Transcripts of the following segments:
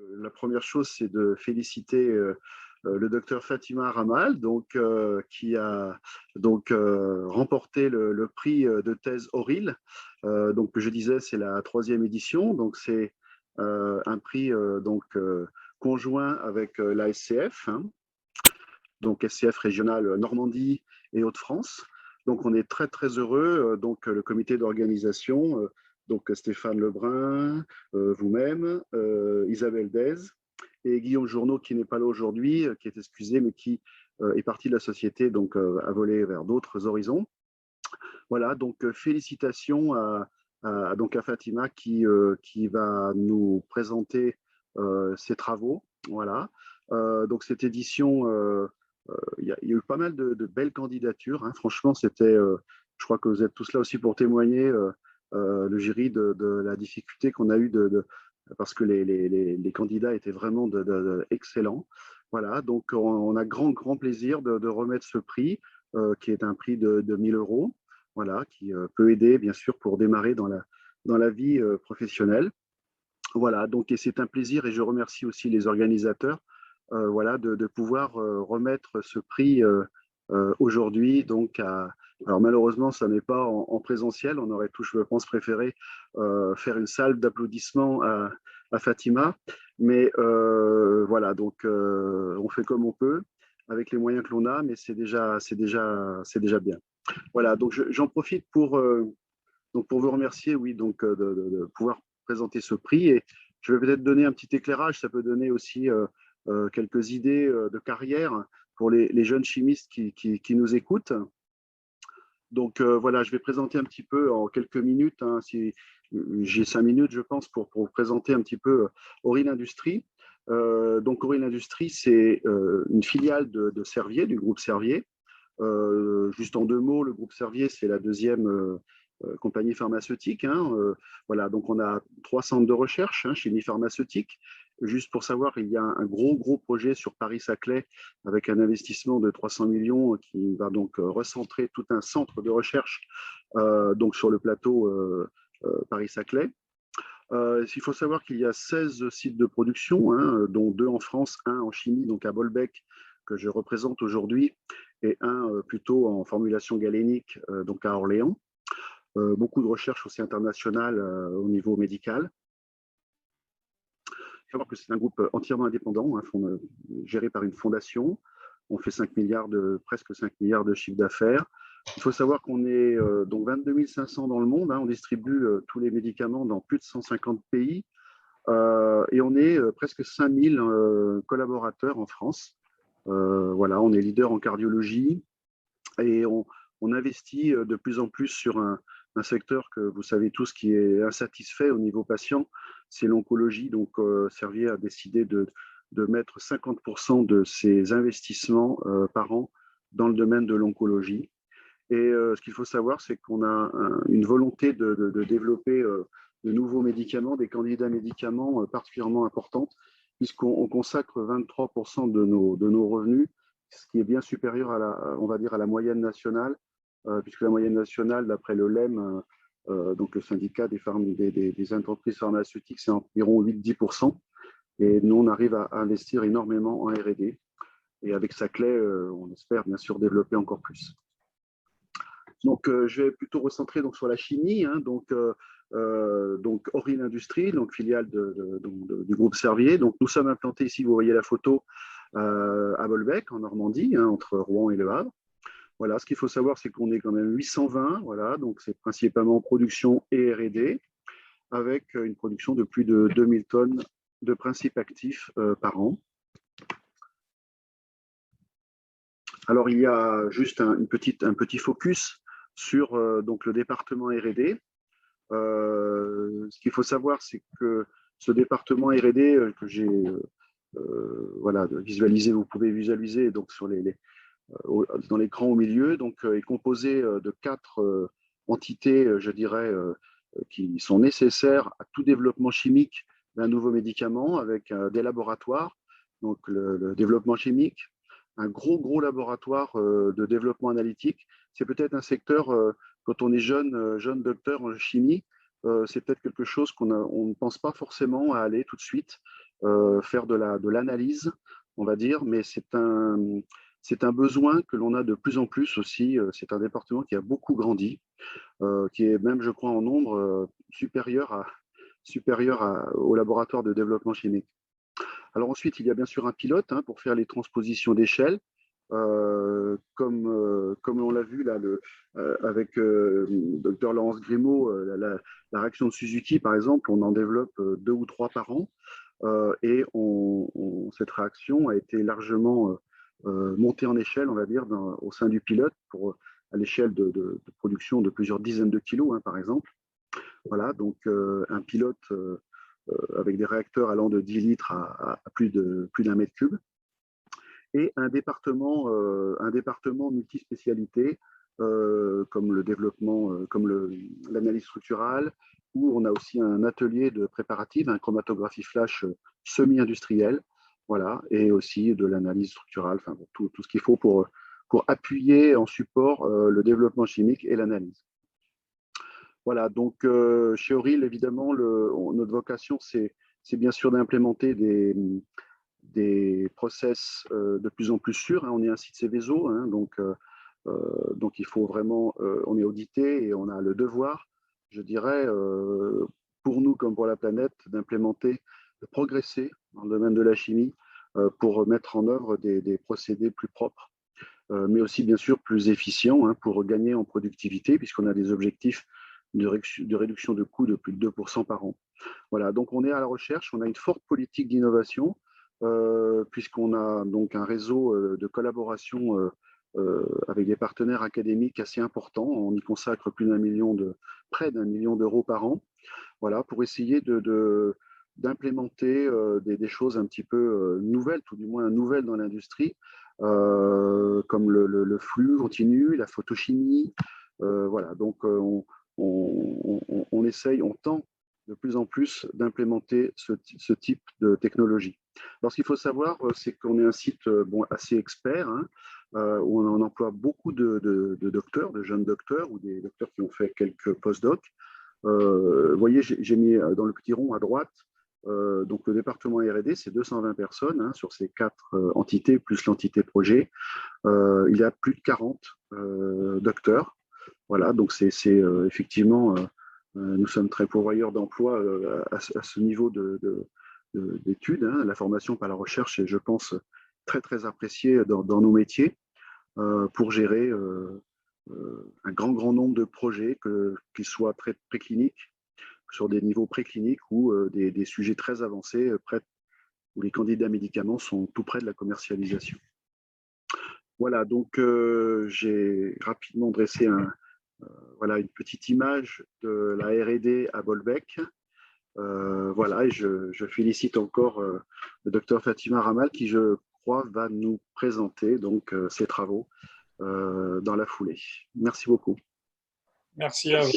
La première chose, c'est de féliciter le docteur Fatima Ramal, qui a remporté le prix de thèse Auril. Que je disais, c'est la troisième édition. Donc, c'est un prix conjoint avec la SCF, hein, donc SCF régionale Normandie et Hauts-de-France. Donc, on est très, très heureux. Le comité d'organisation, Stéphane Lebrun, vous-même, Isabelle Dez et Guillaume Journeau, qui n'est pas là aujourd'hui, qui est excusé, mais qui est parti de la société, a volé vers d'autres horizons. Voilà, félicitations à Fatima qui va nous présenter ses travaux. Voilà. Cette édition, il y a eu pas mal de belles candidatures, hein. Franchement, je crois que vous êtes tous là aussi pour témoigner, le jury, de la difficulté qu'on a eue parce que les candidats étaient vraiment excellents. Voilà, donc on a grand plaisir de remettre ce prix, qui est un prix de 1 000 euros, voilà, qui peut aider bien sûr pour démarrer dans la vie professionnelle. Voilà, et c'est un plaisir et je remercie aussi les organisateurs, voilà, de pouvoir remettre ce prix aujourd'hui. Alors malheureusement, ça n'est pas en présentiel. On aurait tous, je pense, préféré faire une salle d'applaudissements à Fatima, mais voilà, on fait comme on peut avec les moyens que l'on a, mais c'est déjà bien. Voilà, j'en profite pour vous remercier, oui, de pouvoir présenter ce prix. Et je vais peut-être donner un petit éclairage, ça peut donner aussi quelques idées de carrière pour les jeunes chimistes qui nous écoutent. Voilà, je vais présenter un petit peu en quelques minutes, hein, si j'ai 5 minutes, je pense, pour vous présenter un petit peu Auril Industries. Auril Industries, c'est une filiale de Servier, du groupe Servier. Juste en 2 mots, le groupe Servier, c'est la deuxième compagnie pharmaceutique, hein. Voilà, on a 3 centres de recherche, hein, chimie pharmaceutique. Juste pour savoir, il y a un gros projet sur Paris-Saclay avec un investissement de 300 millions qui va recentrer tout un centre de recherche sur le plateau Paris-Saclay. Il faut savoir qu'il y a 16 sites de production, hein, dont 2 en France, un en chimie, donc à Bolbec, que je représente aujourd'hui, et un plutôt en formulation galénique, donc à Orléans. Beaucoup de recherches aussi internationales au niveau médical. Il faut savoir que c'est un groupe entièrement indépendant, hein, géré par une fondation. On fait presque 5 milliards de chiffre d'affaires. Il faut savoir qu'on est 22 500 dans le monde, hein. On distribue tous les médicaments dans plus de 150 pays. Et on est presque 5000 collaborateurs en France. Voilà, on est leader en cardiologie et on investit de plus en plus sur un secteur que vous savez tous qui est insatisfait au niveau patient, c'est l'oncologie. Servier a décidé de mettre 50% de ses investissements par an dans le domaine de l'oncologie. Et ce qu'il faut savoir, c'est qu'on a une volonté de développer de nouveaux médicaments, des candidats médicaments particulièrement importantes, puisqu'on consacre 23% de nos revenus, ce qui est bien supérieur on va dire, à la moyenne nationale, puisque la moyenne nationale, d'après le LEM, donc le syndicat des entreprises pharmaceutiques, c'est environ 8-10%. Et nous, on arrive à investir énormément en R&D. Et avec Saclay, on espère bien sûr développer encore plus. Je vais plutôt recentrer sur la chimie, hein, Auril Industries, filiale du groupe Servier. Nous sommes implantés ici, vous voyez la photo, à Bolbec, en Normandie, hein, entre Rouen et Le Havre. Voilà, ce qu'il faut savoir, c'est qu'on est quand même 820, voilà, c'est principalement production et R&D, avec une production de plus de 2000 tonnes de principes actifs par an. Alors, il y a juste un petit focus sur le département R&D. Ce qu'il faut savoir, c'est que ce département R&D que j'ai voilà, visualisé, vous pouvez visualiser dans l'écran au milieu, est composé de 4 entités, je dirais, qui sont nécessaires à tout développement chimique d'un nouveau médicament, avec des laboratoires, le développement chimique, un gros laboratoire de développement analytique. C'est peut-être un secteur, quand on est jeune docteur en chimie, c'est peut-être quelque chose on ne pense pas forcément à aller tout de suite. faire de l'analyse, on va dire, mais c'est un besoin que l'on a de plus en plus aussi. C'est un département qui a beaucoup grandi, qui est même, je crois, en nombre au laboratoire de développement chimique. Alors ensuite, il y a bien sûr un pilote pour faire les transpositions d'échelle. Comme on l'a vu là, avec Dr Laurence Grimaud, la réaction de Suzuki, par exemple, on en développe 2 ou 3 par an. Et cette réaction a été largement montée en échelle, on va dire, au sein du pilote, à l'échelle de production de plusieurs dizaines de kilos, par exemple. Voilà, donc un pilote avec des réacteurs allant de 10 litres à plus d'un mètre cube, et un département multispécialité, comme le développement, comme l'analyse structurale, où on a aussi un atelier de préparatif, un chromatographie flash semi-industrielle, voilà, et aussi de l'analyse structurale, enfin, tout ce qu'il faut pour appuyer en support le développement chimique et l'analyse. Voilà, donc chez Auril, évidemment, notre vocation, c'est bien sûr d'implémenter des process de plus en plus sûrs. On est un site Céveso, donc il faut vraiment, on est audité et on a le devoir, je dirais, pour nous comme pour la planète, d'implémenter, de progresser dans le domaine de la chimie pour mettre en œuvre des procédés plus propres, mais aussi bien sûr plus efficients pour gagner en productivité, puisqu'on a des objectifs de réduction de coûts de plus de 2% par an. Voilà, donc on est à la recherche, on a une forte politique d'innovation, puisqu'on a donc un réseau de collaboration avec des partenaires académiques assez importants. On y consacre près d'un million d'euros par an, voilà, pour essayer d'implémenter des choses un petit peu nouvelles, tout du moins nouvelles dans l'industrie, comme le flux continu, la photochimie. Voilà, donc on essaye, on tend de plus en plus d'implémenter ce type de technologie. Alors, ce qu'il faut savoir, c'est qu'on est un site assez expert, où on emploie beaucoup de docteurs, de jeunes docteurs ou des docteurs qui ont fait quelques post-docs. Vous voyez, j'ai mis dans le petit rond à droite, donc le département R&D, c'est 220 personnes sur ces 4 entités, plus l'entité projet. Il y a plus de 40 docteurs. Voilà, donc c'est effectivement, nous sommes très pourvoyeurs d'emploi à ce niveau d'études. La formation par la recherche est, je pense, très, très appréciée dans nos métiers pour gérer un grand nombre de projets, qu'ils soient précliniques, sur des niveaux précliniques ou des sujets très avancés, où les candidats médicaments sont tout près de la commercialisation. Voilà, donc j'ai rapidement dressé voilà, une petite image de la R&D à Bolbec. Voilà, et je félicite encore le docteur Fatima Ramal qui, je crois, va nous présenter donc ses travaux dans la foulée. Merci beaucoup. Merci à vous.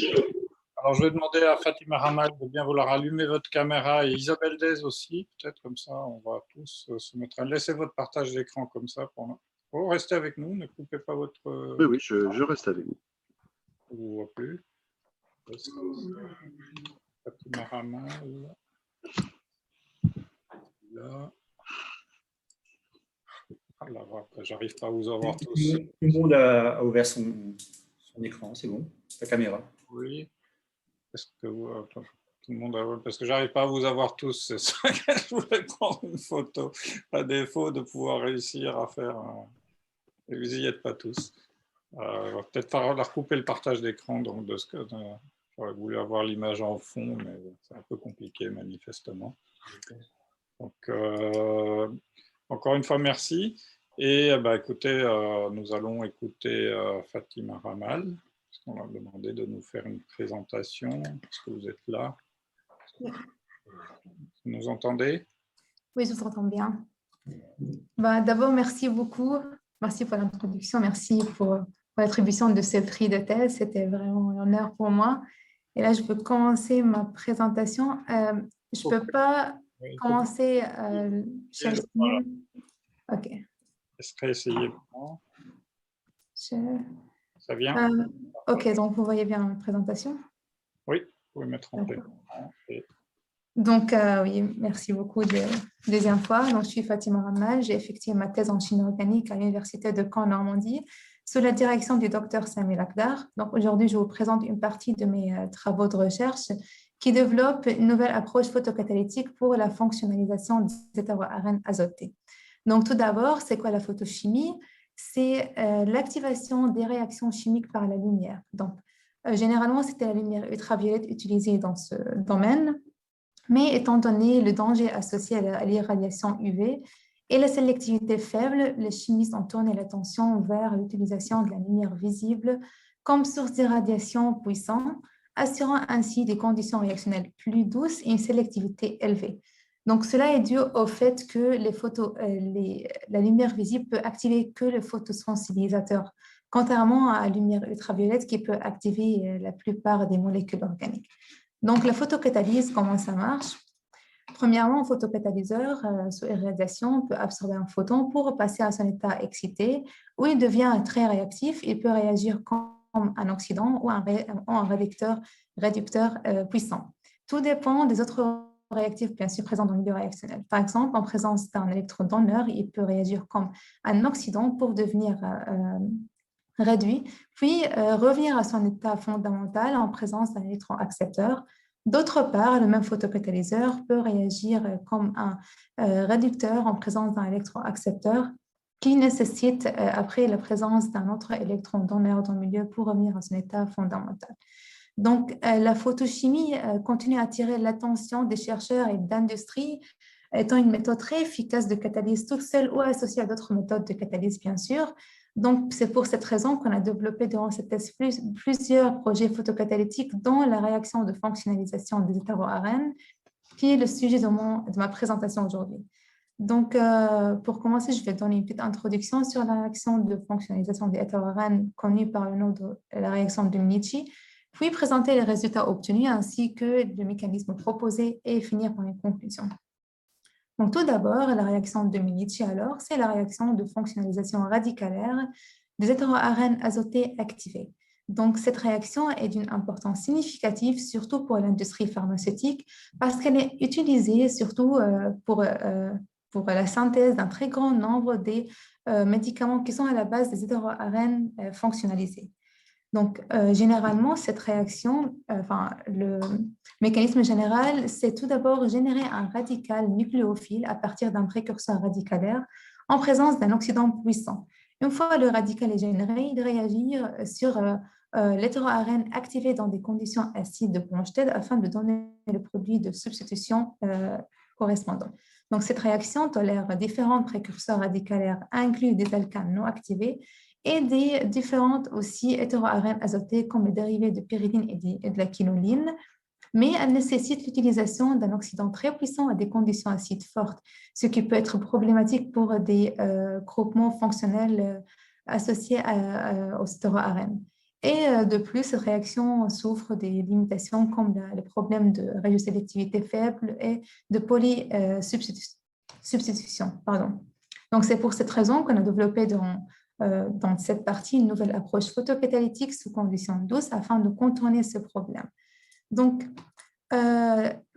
Alors, je vais demander à Fatima Ramal de bien vouloir allumer votre caméra et Isabelle Dez aussi, peut-être comme ça, on va tous se mettre à laisser votre partage d'écran comme ça. Vous restez avec nous, ne coupez pas votre... Oui, je reste avec vous. On ne vous voit plus. Fatima Ramal. Là. Alors, j'arrive pas à vous avoir tous. Tout le monde a ouvert son écran, c'est bon, sa caméra. Oui. Est-ce que tout le monde a... Parce que j'arrive pas à vous avoir tous, c'est ça que je voulais prendre une photo, à défaut de pouvoir réussir à faire... Et vous n'y êtes pas tous. Peut-être falloir couper le partage d'écran, donc de ce que... J'aurais voulu avoir l'image en fond, mais c'est un peu compliqué manifestement. Donc, encore une fois, merci. Et écoutez, nous allons écouter Fatima Ramal, parce qu'on a demandé de nous faire une présentation. Est-ce que vous êtes là? Oui. Vous nous entendez? Oui, je vous entends bien. D'abord, merci beaucoup. Merci pour l'introduction. Merci pour l'attribution de ce prix de thèse. C'était vraiment un honneur pour moi. Et là, je peux commencer ma présentation. Je ne peux pas commencer share screen. OK. Est-ce que essayez Ça vient OK, donc vous voyez bien la présentation? Oui, vous pouvez mettre en place. Donc, oui, merci beaucoup de deuxième fois. Donc, je suis Fatima Ramal. J'ai effectué ma thèse en chimie organique à l'Université de Caen, Normandie, sous la direction du docteur Samuel Akdar. Donc, aujourd'hui, je vous présente une partie de mes travaux de recherche qui développent une nouvelle approche photocatalytique pour la fonctionnalisation des hétéroARN azotés. Donc, tout d'abord, c'est quoi la photochimie? C'est l'activation des réactions chimiques par la lumière. Donc, généralement, c'était la lumière ultraviolette utilisée dans ce domaine. Mais étant donné le danger associé à l'irradiation UV et la sélectivité faible, les chimistes ont tourné l'attention vers l'utilisation de la lumière visible comme source d'irradiation puissante, assurant ainsi des conditions réactionnelles plus douces et une sélectivité élevée. Donc, cela est dû au fait que la lumière visible peut activer que le photosensibilisateur, contrairement à la lumière ultraviolette qui peut activer la plupart des molécules organiques. Donc, la photocatalyse, comment ça marche? Premièrement, un photocatalyseur sous irradiation peut absorber un photon pour passer à son état excité, où il devient très réactif et peut réagir comme un oxydant ou un réducteur puissant. Tout dépend des autres réactifs, bien sûr, présents dans le milieu réactionnel. Par exemple, en présence d'un électron donneur, il peut réagir comme un oxydant pour devenir réduit, puis revenir à son état fondamental en présence d'un électron accepteur. D'autre part, le même photocatalyseur peut réagir comme un réducteur en présence d'un électron accepteur qui nécessite, après la présence d'un autre électron donneur dans le milieu, pour revenir à son état fondamental. Donc, la photochimie continue à attirer l'attention des chercheurs et d'industrie, étant une méthode très efficace de catalyse toute seule ou associée à d'autres méthodes de catalyse, bien sûr. Donc, c'est pour cette raison qu'on a développé durant cette thèse plusieurs projets photocatalytiques, dont la réaction de fonctionnalisation des hétéroARN, qui est le sujet de ma présentation aujourd'hui. Donc, pour commencer, je vais donner une petite introduction sur la réaction de fonctionnalisation des hétéroARN, connue par le nom de la réaction de Minichi, puis présenter les résultats obtenus ainsi que le mécanisme proposé et finir par une conclusion. Donc, tout d'abord, la réaction de Minichi, alors, c'est la réaction de fonctionnalisation radicalaire des hétéroARN azotés activés. Donc, cette réaction est d'une importance significative, surtout pour l'industrie pharmaceutique, parce qu'elle est utilisée surtout pour la synthèse d'un très grand nombre des médicaments qui sont à la base des hétéroARN fonctionnalisés. Donc, généralement, cette réaction, le mécanisme général, c'est tout d'abord générer un radical nucléophile à partir d'un précurseur radicalaire en présence d'un oxydant puissant. Une fois le radical est généré, il réagit sur l'hétéroARN activé dans des conditions acides de Bronsted afin de donner le produit de substitution correspondant. Donc, cette réaction tolère différents précurseurs radicalaires inclus des alcanes non activés et des différentes aussi hétéroARN azotés comme les dérivés de pyridine et de la quinoline, mais elle nécessite l'utilisation d'un oxydant très puissant à des conditions acides fortes, ce qui peut être problématique pour des groupements fonctionnels associés aux hétéroARN. Et de plus, cette réaction souffre des limitations comme les problèmes de radiosélectivité faible et de polysubstitution. Donc, c'est pour cette raison qu'on a développé dans cette partie une nouvelle approche photocatalytique sous conditions douces afin de contourner ce problème. Donc,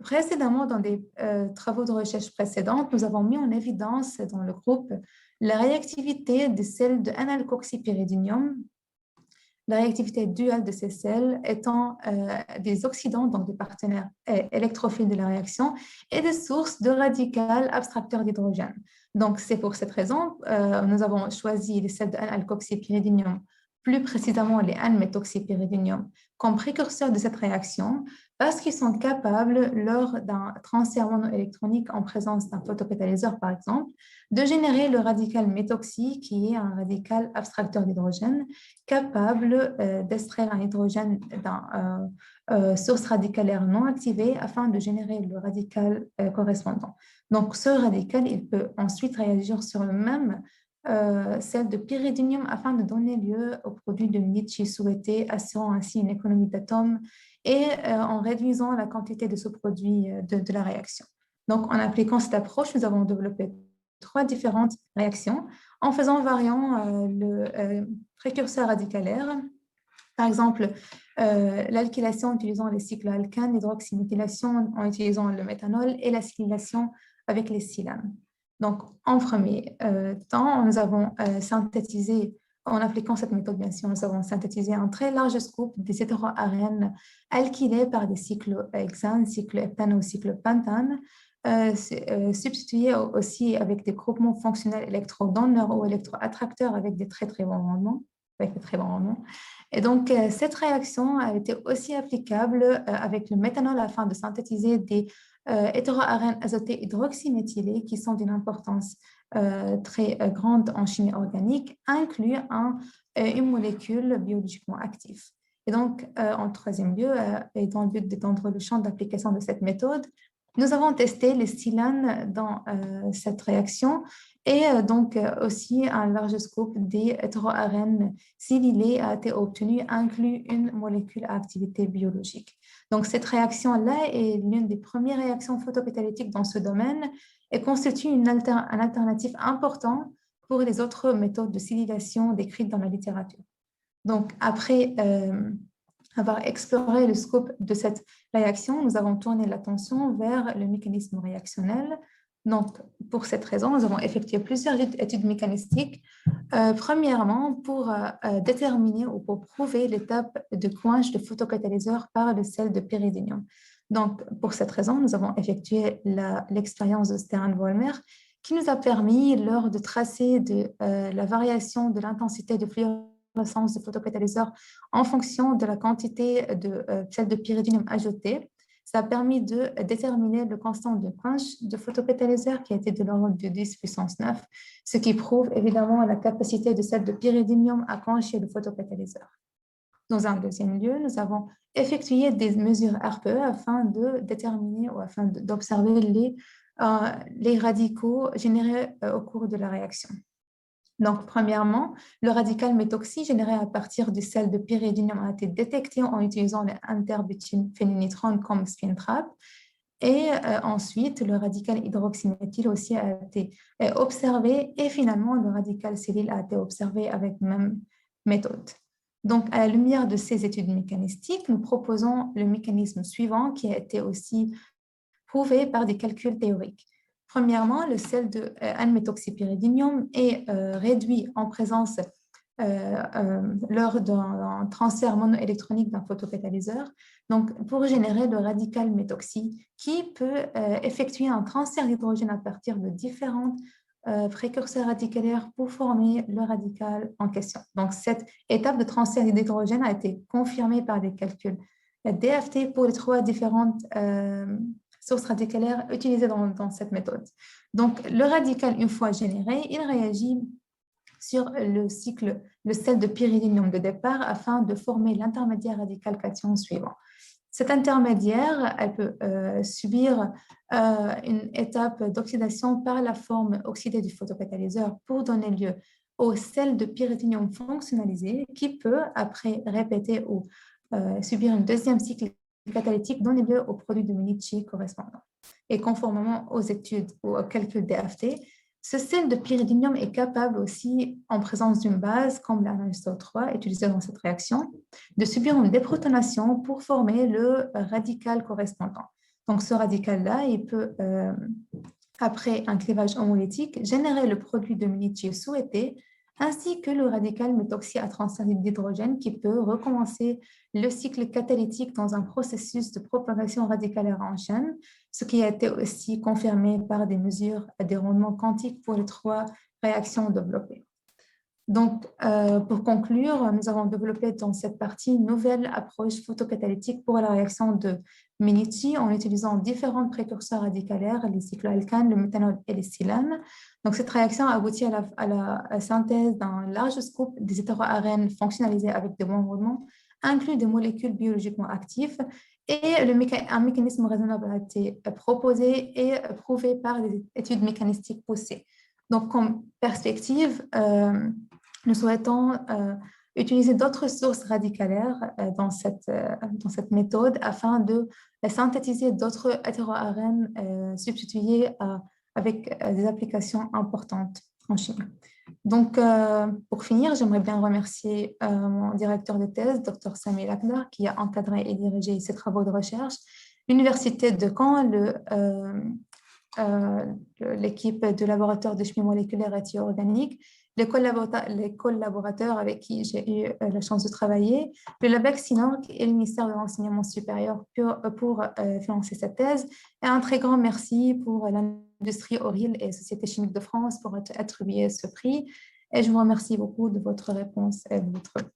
précédemment, dans des travaux de recherche précédents, nous avons mis en évidence dans le groupe la réactivité des sels de N-alkoxypyridinium, la réactivité duale de ces sels étant des oxydants, donc des partenaires électrophiles de la réaction, et des sources de radicales abstracteurs d'hydrogène. Donc, c'est pour cette raison nous avons choisi les sels de N-alkoxypyridinium, plus précisément les N-méthoxypyridinium, comme précurseurs de cette réaction parce qu'ils sont capables, lors d'un transfert monoélectronique en présence d'un photocatalyseur, par exemple, de générer le radical méthoxy, qui est un radical abstracteur d'hydrogène, capable d'extraire un hydrogène d'une source radicalaire non activée afin de générer le radical correspondant. Donc, ce radical, il peut ensuite réagir sur le même sel de pyridinium afin de donner lieu au produit de Minichi souhaité, assurant ainsi une économie d'atomes et en réduisant la quantité de ce produit de la réaction. Donc, en appliquant cette approche, nous avons développé 3 différentes réactions en faisant variant le précurseur radicalaire. Par exemple, l'alkylation en utilisant les cycloalcanes, l'hydroxyméthylation en utilisant le méthanol et l'acylation avec les silanes. Donc, en premier temps, nous avons synthétisé, en appliquant cette méthode, bien sûr, nous avons synthétisé un très large scope des hétéroarènes alkylés par des cyclohexanes, cycloheptanes ou cyclopentanes, substitués aussi avec des groupements fonctionnels électrodonneurs ou électroattracteurs avec des très bons rendements. Et donc, cette réaction a été aussi applicable avec le méthanol afin de synthétiser des hétéroarènes azotés hydroxyméthylés qui sont d'une importance très grande en chimie organique, inclut une molécule biologiquement active. Et donc, en troisième lieu, et dans le but d'étendre le champ d'application de cette méthode, nous avons testé les silanes dans cette réaction et donc aussi un large scope des hétéroarènes silylés a été obtenu, inclut une molécule à activité biologique. Donc, cette réaction-là est l'une des premières réactions photocatalytiques dans ce domaine et constitue une alternative importante pour les autres méthodes de silylation décrites dans la littérature. Donc, après avoir exploré le scope de cette réaction, nous avons tourné l'attention vers le mécanisme réactionnel. Donc, pour cette raison, nous avons effectué plusieurs études mécanistiques. Premièrement, pour déterminer ou pour prouver l'étape de quench de photocatalyseur par le sel de pyridinium. Donc, pour cette raison, nous avons effectué l'expérience de Stern-Volmer qui nous a permis, lors de tracer la variation de l'intensité de fluorescence de photocatalyseur en fonction de la quantité de sel de pyridinium ajouté, ça a permis de déterminer le constant de quench de photocatalyseur qui a été de l'ordre de 10 puissance 9, ce qui prouve évidemment la capacité de sel de pyridinium à quencher le photocatalyseur. Dans un deuxième lieu, nous avons effectué des mesures RPE afin de déterminer ou afin d'observer les radicaux générés au cours de la réaction. Donc, premièrement, le radical méthoxy généré à partir du sel de pyridinium a été détecté en utilisant les interbutylphénylnitrone phénylnitrone comme spin trap. Et ensuite, le radical hydroxyméthyle aussi a été observé. Et finalement, le radical cellule a été observé avec la même méthode. Donc, à la lumière de ces études mécanistiques, nous proposons le mécanisme suivant qui a été aussi prouvé par des calculs théoriques. Premièrement, le sel de N-méthoxypyridinium est réduit en présence lors d'un transfert monoélectronique d'un photocatalyseur, donc pour générer le radical méthoxy qui peut effectuer un transfert d'hydrogène à partir de différents précurseurs radicalaires pour former le radical en question. Donc, cette étape de transfert d'hydrogène a été confirmée par des calculs DFT pour les 3 différentes sources radicalaires utilisées dans cette méthode. Donc, le radical, une fois généré, il réagit sur le sel de pyridinium de départ afin de former l'intermédiaire radical cation suivant. Cet intermédiaire, elle peut subir une étape d'oxydation par la forme oxydée du photocatalyseur pour donner lieu au sel de pyridinium fonctionnalisé qui peut, après répéter ou subir un deuxième cycle catalytique, donner lieu au produit de Minichi correspondant. Et conformément aux études ou aux calculs DFT, ce sel de pyridinium est capable aussi, en présence d'une base comme l'ANSO3 utilisée dans cette réaction, de subir une déprotonation pour former le radical correspondant. Donc, ce radical-là, il peut, après un clivage homolytique, générer le produit de Minichi souhaité, ainsi que le radical méthoxy à transfert d'hydrogène qui peut recommencer le cycle catalytique dans un processus de propagation radicalaire en chaîne, ce qui a été aussi confirmé par des mesures des rendements quantiques pour les 3 réactions développées. Donc, pour conclure, nous avons développé dans cette partie une nouvelle approche photocatalytique pour la réaction de Minichi en utilisant différents précurseurs radicalaires, les cycloalcanes, le méthanol et les silanes. Donc, cette réaction a abouti à la synthèse d'un large scope des hétéroarènes fonctionnalisés avec de bons rendements, inclus des molécules biologiquement actives, et un mécanisme raisonnable a été proposé et prouvé par des études mécanistiques poussées. Donc, comme perspective, nous souhaitons utiliser d'autres sources radicalaires dans cette méthode afin de synthétiser d'autres hétéroarènes substitués avec des applications importantes en chimie. Donc, pour finir, j'aimerais bien remercier mon directeur de thèse, Dr Sami Lakdar, qui a encadré et dirigé ces travaux de recherche, l'Université de Caen, l'équipe de laboratoire de chimie moléculaire et organique, les collaborateurs avec qui j'ai eu la chance de travailler, le LABEC SINORC et le ministère de l'Enseignement supérieur pour financer cette thèse. Et un très grand merci pour l'industrie Auril et Société chimique de France pour attribuer ce prix. Et je vous remercie beaucoup de votre réponse et de votre